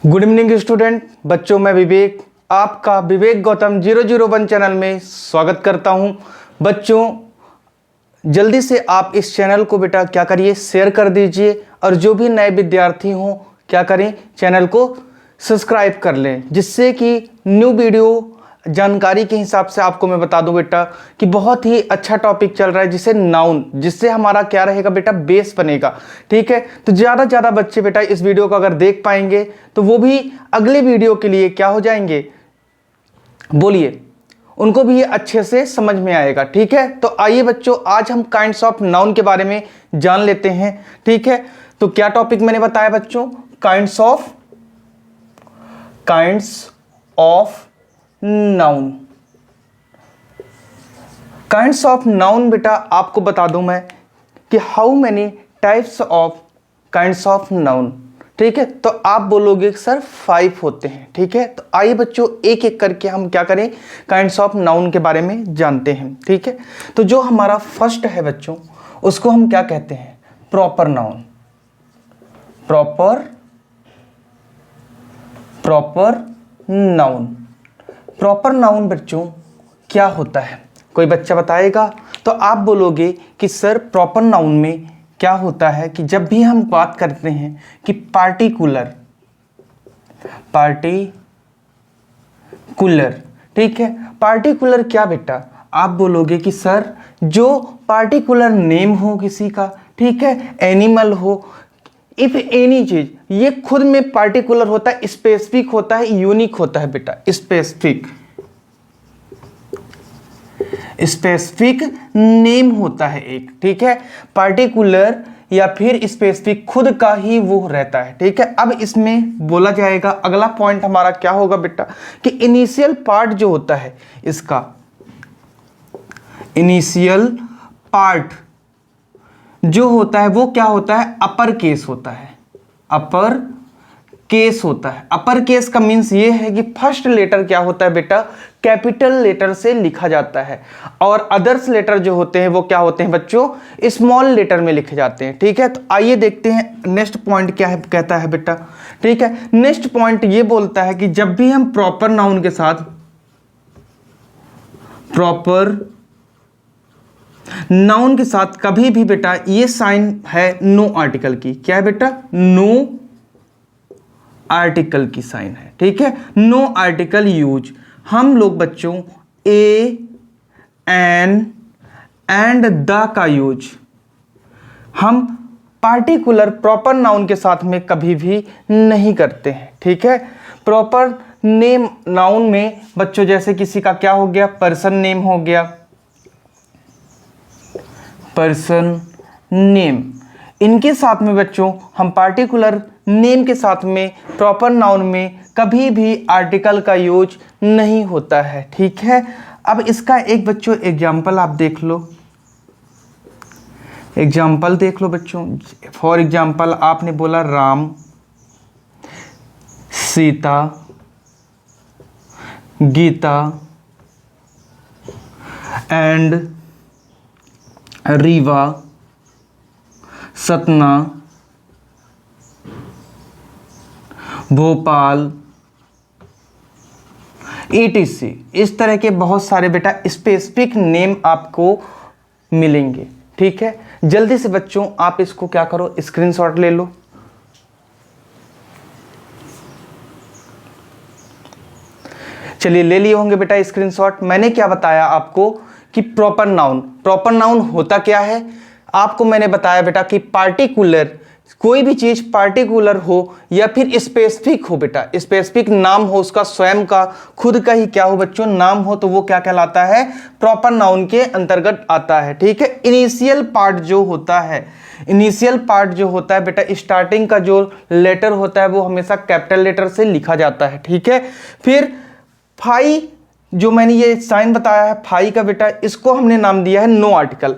Good evening student बच्चों, मैं विवेक आपका विवेक गौतम 001 चैनल में स्वागत करता हूं। बच्चों जल्दी से आप इस चैनल को बेटा क्या करिए, शेयर कर दीजिए और जो भी नए विद्यार्थी हों क्या करें, चैनल को सब्सक्राइब कर लें, जिससे कि न्यू वीडियो जानकारी के हिसाब से आपको मैं बता दूं बेटा कि बहुत ही अच्छा टॉपिक चल रहा है जिसे नाउन, जिससे हमारा क्या रहेगा बेटा, बेस बनेगा। ठीक है, तो ज़्यादा बच्चे बेटा इस वीडियो को अगर देख पाएंगे तो वो भी अगले वीडियो के लिए क्या हो जाएंगे, बोलिए, उनको भी ये अच्छे से समझ में आएगा। ठीक है, तो आइए बच्चों, आज हम काइंड्स ऑफ नाउन के बारे में जान लेते हैं। ठीक है, तो क्या टॉपिक मैंने बताया बच्चों, kinds of noun. Kinds of noun बेटा आपको बता दूं मैं कि how many types of kinds of noun. ठीक है, तो आप बोलोगे सर 5 होते हैं। ठीक है, तो आइए बच्चों एक एक करके हम क्या करें, काइंड्स ऑफ नाउन के बारे में जानते हैं। ठीक है, तो जो हमारा फर्स्ट है बच्चों, उसको हम क्या कहते हैं, proper noun. Proper noun. Proper noun बच्चों क्या होता है, कोई बच्चा बताएगा? तो आप बोलोगे कि सर प्रॉपर नाउन में क्या होता है कि जब भी हम बात करते हैं कि पार्टिकुलर, ठीक है, पार्टिकुलर क्या बेटा, आप बोलोगे कि सर जो पार्टिकुलर नेम हो किसी का, ठीक है, एनिमल हो, इफ एनी चीज, ये खुद में पार्टिकुलर होता है, स्पेसिफिक होता है, यूनिक होता है बेटा। स्पेसिफिक नेम होता है एक, ठीक है, पार्टिकुलर या फिर स्पेसिफिक खुद का ही वो रहता है। ठीक है, अब इसमें बोला जाएगा, अगला पॉइंट हमारा क्या होगा बेटा कि इनिशियल पार्ट जो होता है, इसका इनिशियल पार्ट जो होता है वो क्या होता है, अपर केस होता है। अपर केस का मीन्स ये है कि फर्स्ट लेटर क्या होता है बेटा, कैपिटल लेटर से लिखा जाता है, और अदर्स लेटर जो होते हैं वो क्या होते हैं बच्चों, स्मॉल लेटर में लिखे जाते हैं। ठीक है, तो आइए देखते हैं नेक्स्ट पॉइंट क्या है, कहता है बेटा। ठीक है, नेक्स्ट पॉइंट ये बोलता है कि जब भी हम प्रॉपर नाउन के साथ, प्रॉपर नाउन के साथ कभी भी बेटा ये साइन है नो आर्टिकल की, क्या है बेटा, नो आर्टिकल की साइन है। ठीक है, नो आर्टिकल यूज, हम लोग बच्चों ए, एन एंड द का यूज हम पार्टिकुलर प्रॉपर नाउन के साथ में कभी भी नहीं करते हैं। ठीक है, प्रॉपर नेम नाउन में बच्चों जैसे किसी का क्या हो गया, पर्सन नेम हो गया, पर्सन नेम, इनके साथ में बच्चों हम पार्टिकुलर नेम के साथ में प्रॉपर नाउन में कभी भी आर्टिकल का यूज नहीं होता है। ठीक है, अब इसका एक बच्चों एग्जाम्पल आप देख लो, एग्जाम्पल देख लो बच्चों। फॉर एग्जाम्पल आपने बोला राम, सीता, गीता एंड रीवा, सतना, भोपाल, ETC, इस तरह के बहुत सारे बेटा स्पेसिफिक नेम आपको मिलेंगे। ठीक है, जल्दी से बच्चों आप इसको क्या करो, स्क्रीनशॉट ले लो। चलिए ले लिए होंगे बेटा स्क्रीनशॉट। मैंने क्या बताया आपको कि प्रॉपर नाउन होता क्या है, आपको मैंने बताया बेटा कि पार्टिकुलर, कोई भी चीज पार्टिकुलर हो या फिर स्पेसिफिक हो बेटा, स्पेसिफिक नाम हो, उसका स्वयं का खुद का ही क्या हो बच्चों, नाम हो, तो वो क्या कहलाता है, प्रॉपर नाउन के अंतर्गत आता है। ठीक है, इनिशियल पार्ट जो होता है बेटा, स्टार्टिंग का जो लेटर होता है वो हमेशा कैपिटल लेटर से लिखा जाता है। ठीक है, फिर फाई, जो मैंने ये साइन बताया है फाई का बेटा, इसको हमने नाम दिया है नो आर्टिकल।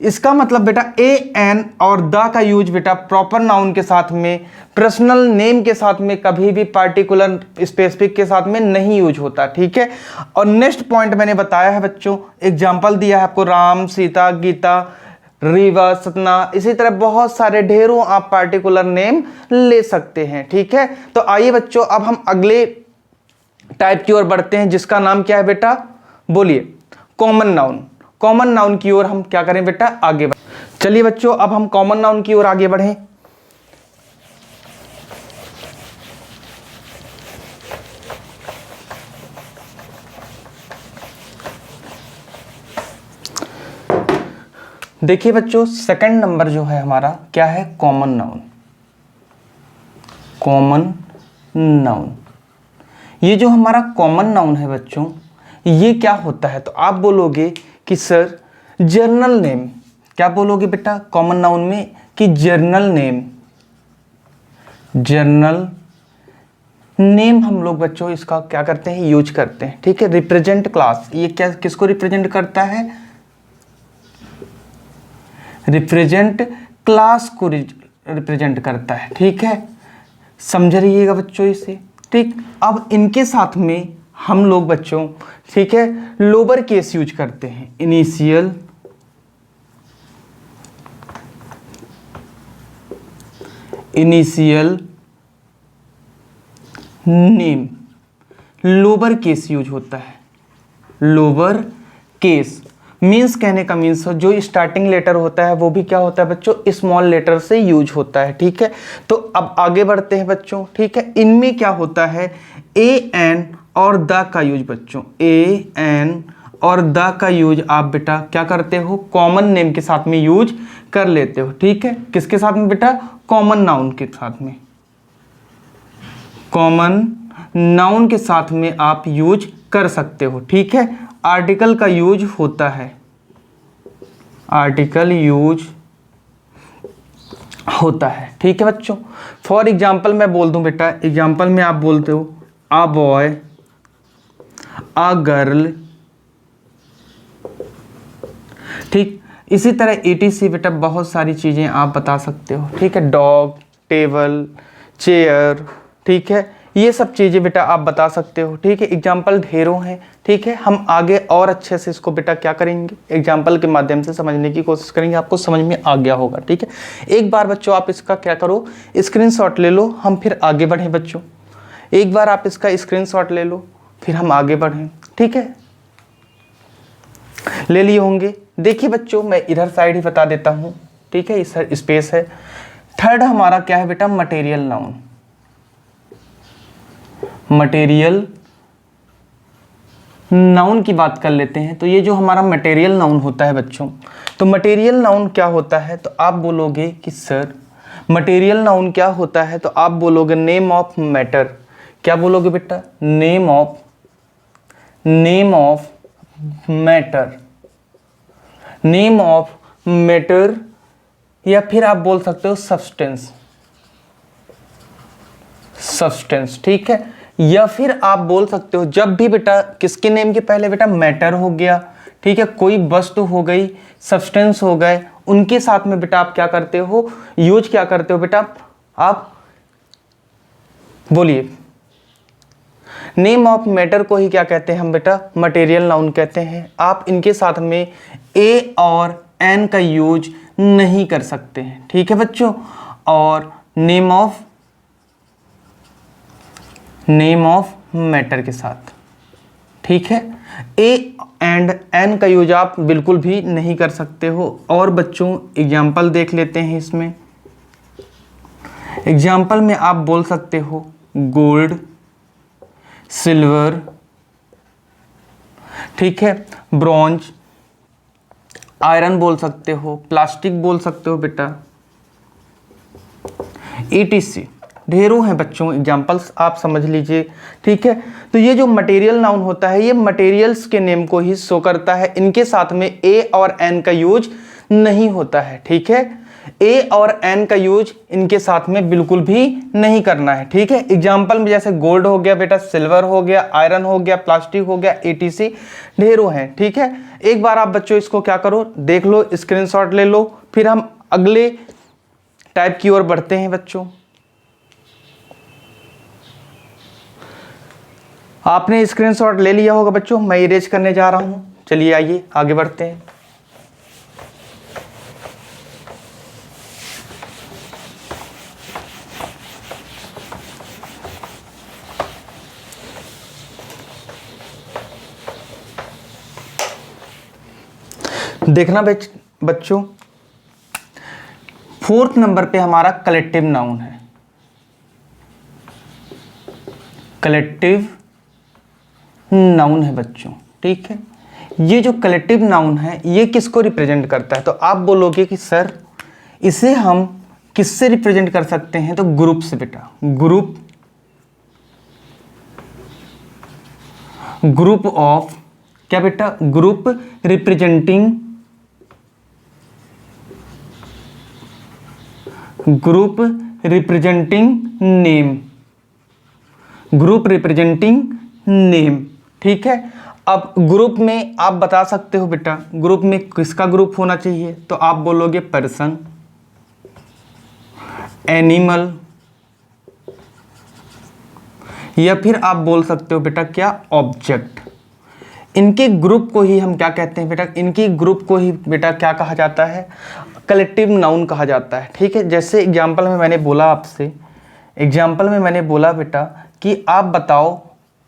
इसका मतलब बेटा ए, एन और द का यूज बेटा प्रॉपर नाउन के साथ में, पर्सनल नेम के साथ में, कभी भी पार्टिकुलर स्पेसिफिक के साथ में नहीं यूज होता। ठीक है, और नेक्स्ट पॉइंट मैंने बताया है बच्चों, एग्जांपल दिया है आपको, राम, सीता, गीता, रीवा, सतना, इसी तरह बहुत सारे ढेरों आप पार्टिकुलर नेम ले सकते हैं। ठीक है, तो आइए बच्चों अब हम अगले टाइप की ओर बढ़ते हैं, जिसका नाम क्या है बेटा, बोलिए, कॉमन नाउन। कॉमन नाउन की ओर हम क्या करें बेटा, आगे बढ़ें। चलिए बच्चों अब हम कॉमन नाउन की ओर आगे बढ़ें। देखिए बच्चों, सेकंड नंबर जो है हमारा क्या है, कॉमन नाउन। कॉमन नाउन, ये जो हमारा कॉमन नाउन है बच्चों, ये क्या होता है, तो आप बोलोगे कि सर जर्नल नेम। क्या बोलोगे बेटा कॉमन नाउन में, कि जर्नल नेम। जर्नल नेम हम लोग बच्चों इसका क्या करते हैं, यूज करते हैं। ठीक है, रिप्रेजेंट क्लास, ये क्या किसको रिप्रेजेंट करता है, रिप्रेजेंट क्लास को रिप्रेजेंट करता है। ठीक है, समझ रहिएगा बच्चों इसे। ठीक, अब इनके साथ में हम लोग बच्चों, ठीक है, लोअर केस यूज करते हैं। Initial, initial name, lower case use होता है। लोअर केस मीन्स, कहने का मीन्स जो स्टार्टिंग लेटर होता है वो भी क्या होता है बच्चों, स्मॉल लेटर से यूज होता है। ठीक है, तो अब आगे बढ़ते हैं बच्चों। ठीक है, इनमें क्या होता है, ए एन और द का यूज बच्चों, ए एन और द का यूज आप बेटा क्या करते हो, कॉमन नेम के साथ में यूज कर लेते हो। ठीक है, किसके साथ में बेटा, कॉमन नाउन के साथ में, कॉमन नाउन के साथ में आप यूज कर सकते हो। ठीक है, आर्टिकल का यूज होता है, आर्टिकल यूज होता है। ठीक है बच्चों, फॉर एग्जाम्पल मैं बोल दूं बेटा, एग्जाम्पल में आप बोलते हो अ बॉय, अ गर्ल। ठीक, इसी तरह ETC बेटा बहुत सारी चीज़ें आप बता सकते हो। ठीक है, डॉग, टेबल, चेयर। ठीक है, ये सब चीज़ें बेटा आप बता सकते हो। ठीक है, एग्जाम्पल ढेरों हैं। ठीक है, हम आगे और अच्छे से इसको बेटा क्या करेंगे, एग्जाम्पल के माध्यम से समझने की कोशिश करेंगे, आपको समझ में आ गया होगा। ठीक है, एक बार बच्चों आप इसका क्या करो, स्क्रीनशॉट ले लो, हम फिर आगे बढ़ें बच्चों। एक बार आप इसका स्क्रीनशॉट ले लो, फिर हम आगे बढ़ें। ठीक है, ले लिए होंगे। देखिए बच्चों, मैं इधर साइड ही बता देता हूँ। ठीक है, इस स्पेस है। थर्ड हमारा क्या है बेटा, मटेरियल नाउन। मटेरियल नाउन की बात कर लेते हैं। तो ये जो हमारा मटेरियल नाउन होता है बच्चों, तो मटेरियल नाउन क्या होता है, तो आप बोलोगे कि सर मटेरियल नाउन क्या होता है, तो आप बोलोगे नेम ऑफ मैटर। क्या बोलोगे बेटा, name of matter, name of matter, या फिर आप बोल सकते हो सब्सटेंस, सब्सटेंस। ठीक है, या फिर आप बोल सकते हो जब भी बेटा किसके नेम के पहले बेटा मैटर हो गया, ठीक है, कोई वस्तु हो गई, सब्सटेंस हो गए, उनके साथ में बेटा आप क्या करते हो, यूज क्या करते हो बेटा, आप बोलिए। नेम ऑफ मैटर को ही क्या कहते हैं हम बेटा, मटेरियल नाउन कहते हैं। आप इनके साथ में ए और एन का यूज नहीं कर सकते हैं। ठीक है बच्चों, और नेम ऑफ मैटर के साथ। ठीक है, ए एंड एन का यूज आप बिल्कुल भी नहीं कर सकते हो। और बच्चों एग्जाम्पल देख लेते हैं इसमें। एग्जाम्पल में आप बोल सकते हो गोल्ड, सिल्वर, ठीक है, ब्रॉन्ज, आयरन बोल सकते हो, प्लास्टिक बोल सकते हो बेटा, ETC ढेरों हैं बच्चों एग्जाम्पल्स, आप समझ लीजिए। ठीक है, तो ये जो मटेरियल नाउन होता है ये मटेरियल्स के नेम को ही शो करता है। इनके साथ में ए और एन का यूज नहीं होता है। ठीक है, ए और एन का यूज इनके साथ में बिल्कुल भी नहीं करना है। ठीक है, एग्जाम्पल में जैसे गोल्ड हो गया बेटा, सिल्वर हो गया, आयरन हो गया, प्लास्टिक हो गया, ETC ढेरों हैं। ठीक है, एक बार आप बच्चों इसको क्या करो, देख लो, स्क्रीनशॉट ले लो, फिर हम अगले टाइप की ओर बढ़ते हैं बच्चों। आपने स्क्रीनशॉट ले लिया होगा बच्चों, मैं इरेज करने जा रहा हूं। चलिए आइए आगे बढ़ते हैं। देखना बच्चों, 4th नंबर पे हमारा कलेक्टिव नाउन है। कलेक्टिव नाउन है बच्चों, ठीक है। ये जो कलेक्टिव नाउन है ये किसको रिप्रेजेंट करता है? तो आप बोलोगे कि सर इसे हम किससे रिप्रेजेंट कर सकते हैं? तो ग्रुप से बेटा। ग्रुप ऑफ क्या बेटा? Group representing name. Group representing name, ठीक है। अब ग्रुप में आप बता सकते हो बेटा ग्रुप में किसका ग्रुप होना चाहिए? तो आप बोलोगे पर्सन, एनिमल, या फिर आप बोल सकते हो बेटा क्या? ऑब्जेक्ट। इनके ग्रुप को ही हम क्या कहते हैं बेटा? इनकी ग्रुप को ही बेटा क्या कहा जाता है? कलेक्टिव नाउन कहा जाता है, ठीक है। जैसे एग्जाम्पल में मैंने बोला बेटा कि आप बताओ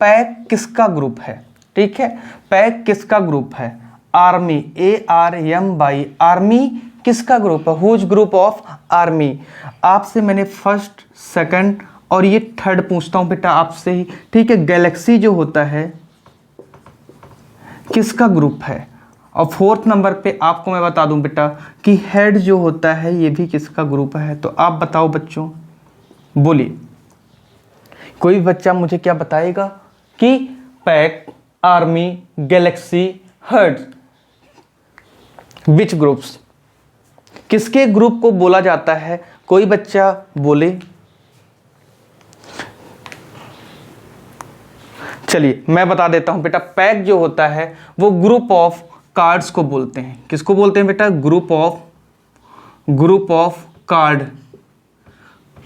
पैक किसका ग्रुप है, ठीक है। पैक किसका ग्रुप है? आर्मी, ARMY, आर्मी किसका ग्रुप है? Whose group of army. आपसे मैंने फर्स्ट, सेकंड और ये थर्ड पूछता हूं बेटा आपसे ही, ठीक है। गैलेक्सी जो होता है किसका ग्रुप है? और 4th नंबर पे आपको मैं बता दूं बेटा कि हेड जो होता है ये भी किसका ग्रुप है? तो आप बताओ बच्चों, बोलिए। कोई भी बच्चा मुझे क्या बताएगा कि पैक, आर्मी, गैलेक्सी, हर्ड, विच ग्रुप्स, किसके ग्रुप को बोला जाता है? कोई बच्चा बोले। चलिए मैं बता देता हूं बेटा, पैक जो होता है वो ग्रुप ऑफ कार्ड्स को बोलते हैं। किसको बोलते हैं बेटा? ग्रुप ऑफ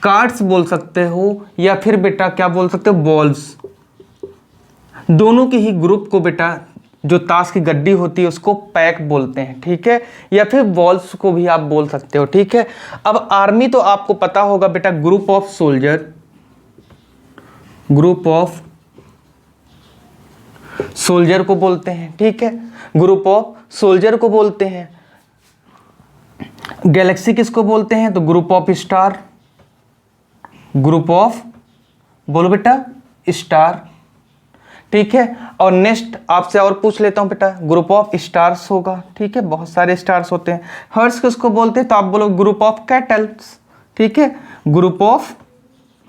कार्ड्स बोल सकते हो, या फिर बेटा क्या बोल सकते हो? बॉल्स। दोनों के ही ग्रुप को बेटा, जो ताश की गड्डी होती है उसको पैक बोलते हैं, ठीक है। या फिर बॉल्स को भी आप बोल सकते हो, ठीक है। अब आर्मी तो आपको पता होगा बेटा, ग्रुप ऑफ सोल्जर को बोलते हैं, ठीक है। ग्रुप ऑफ सोल्जर को बोलते हैं। गैलेक्सी किसको बोलते हैं? तो ग्रुप ऑफ स्टार। बोलो बेटा स्टार, ठीक है। और नेक्स्ट आपसे और पूछ लेता हूं बेटा, ग्रुप ऑफ स्टार्स होगा, ठीक है। बहुत सारे स्टार्स होते हैं। हर्स किसको बोलते हैं? तो आप बोलो ग्रुप ऑफ कैटल्स, ठीक है। ग्रुप ऑफ,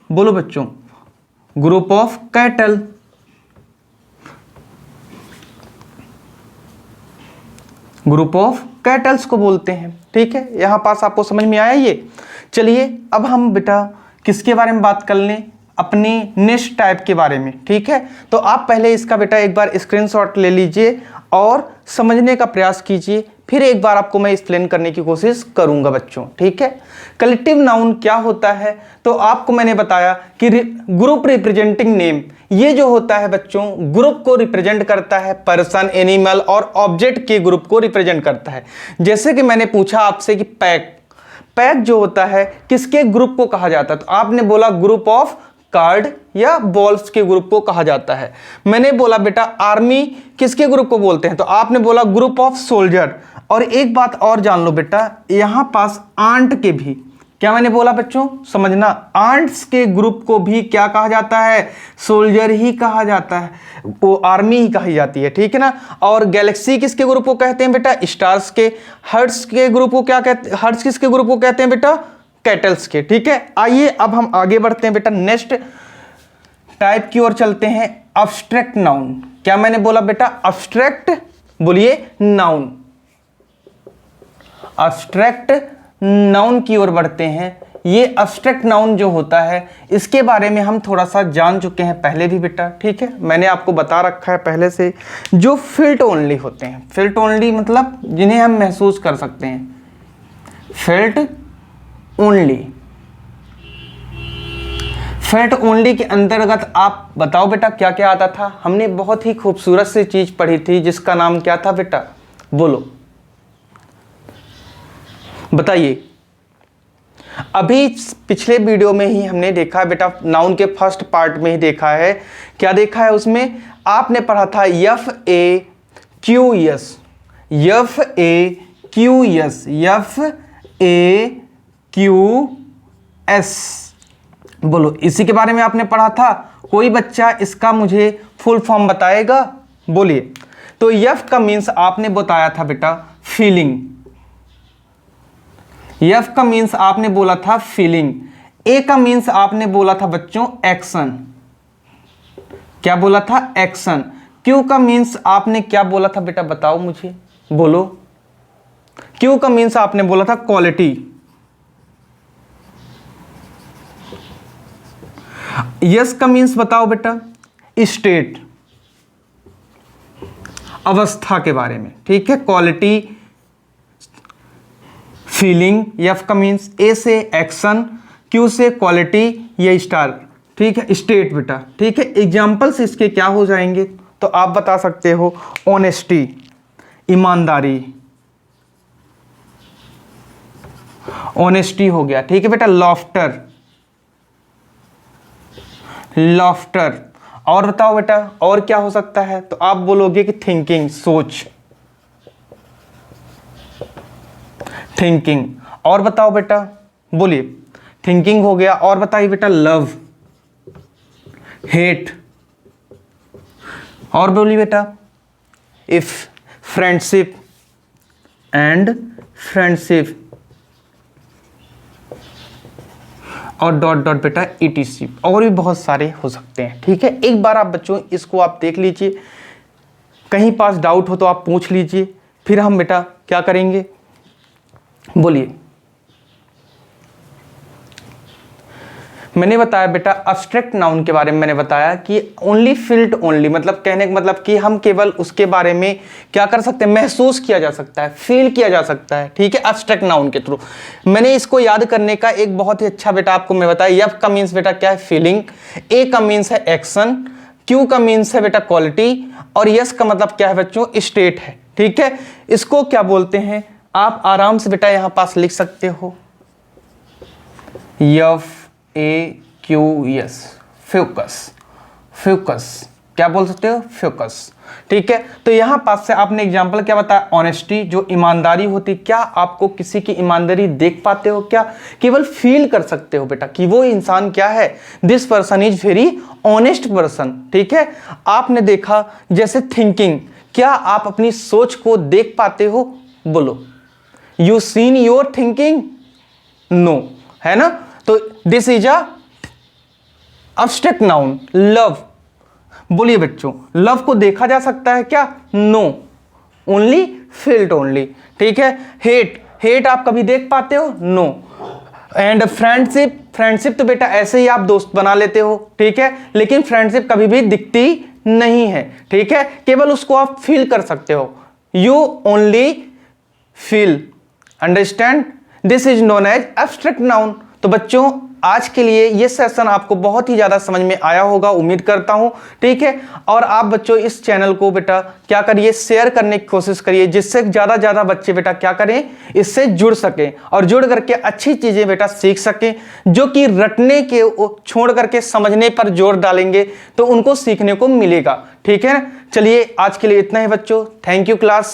बोलो बच्चों, group of cattle. Group of kettles को बोलते हैं, ठीक है। यहां पास आपको समझ में आया ये? चलिए अब हम बेटा किसके बारे में बात कर लें? अपनी नेक्स्ट टाइप के बारे में, ठीक है। तो आप पहले इसका बेटा एक बार स्क्रीनशॉट ले लीजिए और समझने का प्रयास कीजिए, फिर एक बार आपको मैं एक्सप्लेन करने की कोशिश करूंगा बच्चों, ठीक है। कलेक्टिव नाउन क्या होता है? तो आपको मैंने बताया कि ग्रुप रिप्रेजेंटिंग नेम, ये जो होता है बच्चों ग्रुप को रिप्रेजेंट करता है, पर्सन, एनिमल और ऑब्जेक्ट के ग्रुप को रिप्रेजेंट करता है। जैसे कि मैंने पूछा आपसे कि पैक जो होता है किसके ग्रुप को कहा जाता है? तो आपने बोला ग्रुप ऑफ कार्ड या बॉल्स के ग्रुप को कहा जाता है। मैंने बोला बेटा आर्मी किसके ग्रुप को बोलते हैं? तो आपने बोला ग्रुप ऑफ सोल्जर। और एक बात और जान लो बेटा, यहां पास आंट के भी, क्या मैंने बोला बच्चों? समझना, आंट्स के ग्रुप को भी क्या कहा जाता है? सोल्जर ही कहा जाता है, वो आर्मी ही कही जाती है, ठीक है ना। और गैलेक्सी किसके ग्रुप को कहते हैं बेटा? स्टार्स के। हर्ट्स के ग्रुप को क्या कहते हैं? हर्ट्स किसके ग्रुप को कहते हैं बेटा? कैटल्स के, ठीक है। आइए अब हम आगे बढ़ते हैं बेटा, नेक्स्ट टाइप की ओर चलते हैं, अब्स्ट्रैक्ट नाउन। क्या मैंने बोला बेटा? अब्स्ट्रैक्ट, बोलिए नाउन। अब्स्ट्रैक्ट नाउन की ओर बढ़ते हैं। ये अब्स्ट्रैक्ट नाउन जो होता है इसके बारे में हम थोड़ा सा जान चुके हैं पहले भी बेटा, ठीक है। मैंने आपको बता रखा है पहले से, जो फिल्ट ओनली होते हैं। फिल्ट ओनली मतलब जिन्हें हम महसूस कर सकते हैं, फिल्ट ओनली। फिल्ट ओनली के अंतर्गत आप बताओ बेटा क्या क्या आता था? हमने बहुत ही खूबसूरत सी चीज पढ़ी थी जिसका नाम क्या था बेटा? बोलो, बताइए। अभी पिछले वीडियो में ही हमने देखा है बेटा, नाउन के फर्स्ट पार्ट में ही देखा है। क्या देखा है उसमें? आपने पढ़ा था FAQS, F A Q S, F A Q S. बोलो, इसी के बारे में आपने पढ़ा था। कोई बच्चा इसका मुझे फुल फॉर्म बताएगा? बोलिए। तो एफ का मीन्स आपने बताया था बेटा फीलिंग, एफ का मीन्स आपने बोला था फीलिंग। ए का मीन्स आपने बोला था बच्चों एक्शन, क्या बोला था? एक्शन। क्यू का मीन्स आपने क्या बोला था बेटा, बताओ मुझे, बोलो। क्यू का मीन्स आपने बोला था क्वालिटी। यस का मीन्स बताओ बेटा स्टेट, अवस्था के बारे में, ठीक है, क्वालिटी, फीलिंग। एफ का मीन्स ए से एक्शन, क्यू से क्वालिटी, ये स्टार, ठीक है, स्टेट बेटा, ठीक है। एग्जाम्पल्स इसके क्या हो जाएंगे तो आप बता सकते हो ऑनेस्टी, ईमानदारी, ऑनेस्टी हो गया, ठीक है बेटा। Laughter, laughter. और बताओ बेटा और क्या हो सकता है, तो आप बोलोगे कि थिंकिंग, सोच, थिंकिंग। और बताओ बेटा, बोलिए। थिंकिंग हो गया, और बताइए बेटा लव, हेट। और बोलिए बेटा इफ, फ्रेंडशिप एंड फ्रेंडशिप, और डॉट डॉट बेटा ईटीसी। और भी बहुत सारे हो सकते हैं, ठीक है। एक बार आप बच्चों इसको आप देख लीजिए, कहीं पास डाउट हो तो आप पूछ लीजिए, फिर हम बेटा क्या करेंगे, बोलिए। मैंने बताया बेटा एब्स्ट्रैक्ट नाउन के बारे में, मैंने बताया कि ओनली फील्ड ओनली, मतलब कहने का मतलब कि हम केवल उसके बारे में क्या कर सकते हैं, महसूस किया जा सकता है, फील किया जा सकता है, ठीक है, एब्स्ट्रैक्ट नाउन के थ्रू। मैंने इसको याद करने का एक बहुत ही अच्छा बेटा आपको मैं बताया। एफ का मीन्स बेटा क्या है, फीलिंग। ए का मीन्स है एक्शन। क्यू का मीन्स है बेटा क्वालिटी। और यस का मतलब क्या है बच्चों, स्टेट है, ठीक है। इसको क्या बोलते हैं, आप आराम से बेटा यहां पास लिख सकते हो, F A Q S, focus, focus, क्या बोल सकते हो, फोकस, ठीक है। तो यहां पास से आपने एग्जांपल क्या बताया, ऑनेस्टी, जो ईमानदारी होती। क्या आपको किसी की ईमानदारी देख पाते हो क्या, केवल फील कर सकते हो बेटा कि वो इंसान क्या है, this person is very honest person, ठीक है। आपने देखा जैसे थिंकिंग, क्या आप अपनी सोच को देख पाते हो, बोलो। You seen your thinking, no, है ना। तो this is a abstract noun. Love, बोलिए बच्चों, लव को देखा जा सकता है क्या, नो, ओनली फील्ड ओनली, ठीक है। हेट, हेट आप कभी देख पाते हो, नो। एंड फ्रेंडशिप, फ्रेंडशिप तो बेटा ऐसे ही आप दोस्त बना लेते हो, ठीक है, लेकिन फ्रेंडशिप कभी भी दिखती नहीं है, ठीक है, केवल उसको आप फील कर सकते हो। You only feel, understand, this is known as abstract noun. तो बच्चों आज के लिए ये सेशन आपको बहुत ही ज़्यादा समझ में आया होगा, उम्मीद करता हूँ, ठीक है। और आप बच्चों इस चैनल को बेटा क्या करिए, शेयर करने की कोशिश करिए, जिससे ज़्यादा बच्चे बेटा क्या करें, इससे जुड़ सकें और जुड़ करके अच्छी चीज़ें बेटा सीख सकें, जो कि रटने के छोड़ करके समझने पर जोर डालेंगे तो उनको सीखने को मिलेगा, ठीक है। चलिए आज के लिए इतना ही बच्चों, थैंक यू क्लास।